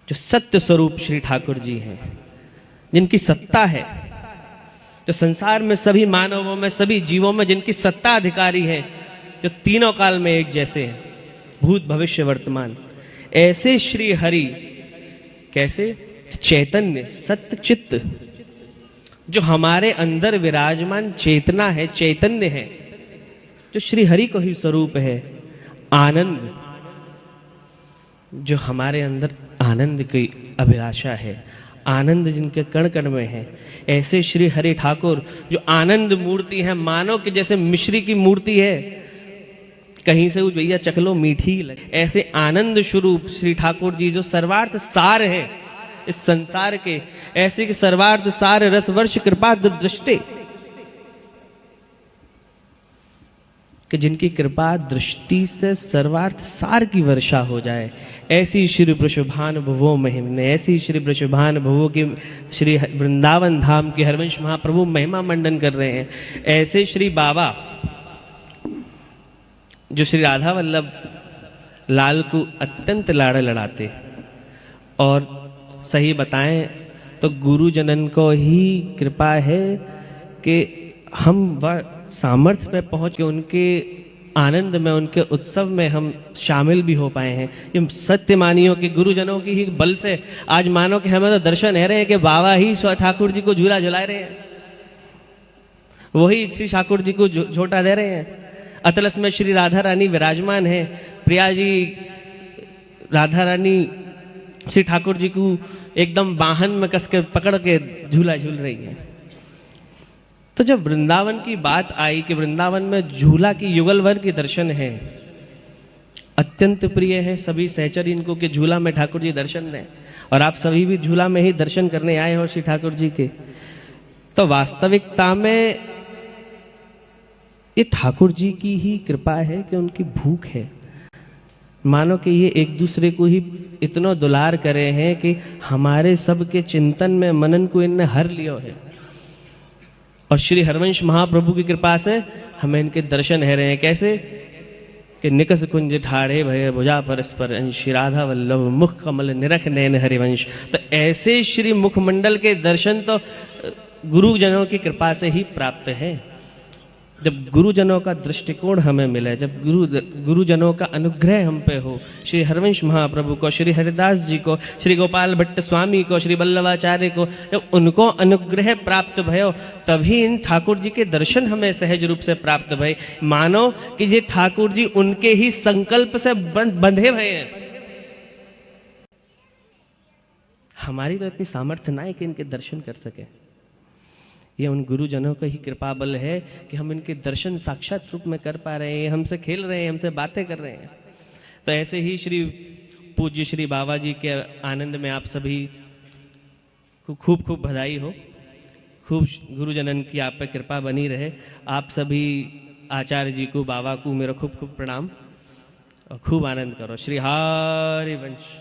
जो सत्य स्वरूप श्री ठाकुर जी हैं, जिनकी सत्ता है, जो संसार में सभी मानवों में, सभी जीवों में जिनकी सत्ता अधिकारी है, जो तीनों काल में एक जैसे हैं, भूत भविष्य वर्तमान, ऐसे श्री हरि कैसे चैतन्य सत्य चित्त जो हमारे अंदर विराजमान चेतना है, चैतन्य है, जो श्री हरि को ही स्वरूप है, आनंद, जो हमारे अंदर आनंद की अभिलाषा है, आनंद जिनके कण कण में है, ऐसे श्री हरि ठाकुर जो आनंद मूर्ति है, मानो कि जैसे मिश्री की मूर्ति है, कहीं से भैया चख लो मीठी लगे, ऐसे आनंद स्वरूप श्री ठाकुर जी जो सर्वार्थ सार है इस संसार के, ऐसे कि सर्वार्थ सार रस वर्ष कृपा दृष्टि, कि जिनकी कृपा दृष्टि से सर्वार्थ सार की वर्षा हो जाए, ऐसी श्री वृषभान भवो महिमने, ऐसी श्री वृषभान भवो की श्री वृंदावन धाम की हरवंश महाप्रभु महिमा मंडन कर रहे हैं। ऐसे श्री बाबा जो श्री राधा वल्लभ लाल को अत्यंत लाड़ लड़ाते, और सही बताएं तो गुरु जनन को ही कृपा है कि हम वह सामर्थ्य पे पहुंच के उनके आनंद में, उनके उत्सव में हम शामिल भी हो पाए हैं। ये सत्य मानियो कि गुरुजनों की ही बल से आज मानो कि हमें तो दर्शन है रहे हैं कि बाबा ही ठाकुर जी को झूला झुला रहे हैं, वही श्री ठाकुर जी को झोटा दे रहे हैं। अतलस में श्री राधा रानी विराजमान है, प्रिया जी राधा रानी श्री ठाकुर जी को एकदम बाहन में कस के पकड़ के झूला झूल रही है। तो जब वृंदावन की बात आई कि वृंदावन में झूला की युगल भर के दर्शन है, अत्यंत प्रिय है सभी सहचरी इनको कि झूला में ठाकुर जी दर्शन दें, और आप सभी भी झूला में ही दर्शन करने आए हो श्री ठाकुर जी के। तो वास्तविकता में ये ठाकुर जी की ही कृपा है कि उनकी भूख है, मानो कि ये एक दूसरे को ही इतना दुलार करे हैं कि हमारे सबके चिंतन में मनन को इनने हर लियो है, और श्री हरवंश महाप्रभु की कृपा से हमें इनके दर्शन है रहे हैं। कैसे कि निकस कुंज ठाड़े भय भुजा परस्पर अंश, राधा वल्लभ मुख कमल निरख नैन हरिवंश। तो ऐसे श्री मुखमंडल के दर्शन तो गुरुजनों की कृपा से ही प्राप्त है। जब गुरुजनों का दृष्टिकोण हमें मिले, जब गुरुजनों का अनुग्रह हम पे हो, श्री हरवंश महाप्रभु को, श्री हरिदास जी को, श्री गोपाल भट्ट स्वामी को, श्री वल्लभाचार्य को, जब उनको अनुग्रह प्राप्त भयो, तभी इन ठाकुर जी के दर्शन हमें सहज रूप से प्राप्त भय। मानो कि ये ठाकुर जी उनके ही संकल्प से बंधे भय हैं। हमारी तो इतनी सामर्थ्य ना है कि इनके दर्शन कर सके। ये उन गुरुजनों का ही कृपा बल है कि हम इनके दर्शन साक्षात रूप में कर पा रहे हैं, हमसे खेल रहे हैं, हमसे बातें कर रहे हैं। तो ऐसे ही श्री पूज्य श्री बाबा जी के आनंद में आप सभी को खूब खूब बधाई हो, खूब गुरुजनन की आप पे कृपा बनी रहे। आप सभी आचार्य जी को, बाबा को मेरा खूब खूब प्रणाम, और खूब आनंद करो। श्री हरि वंश।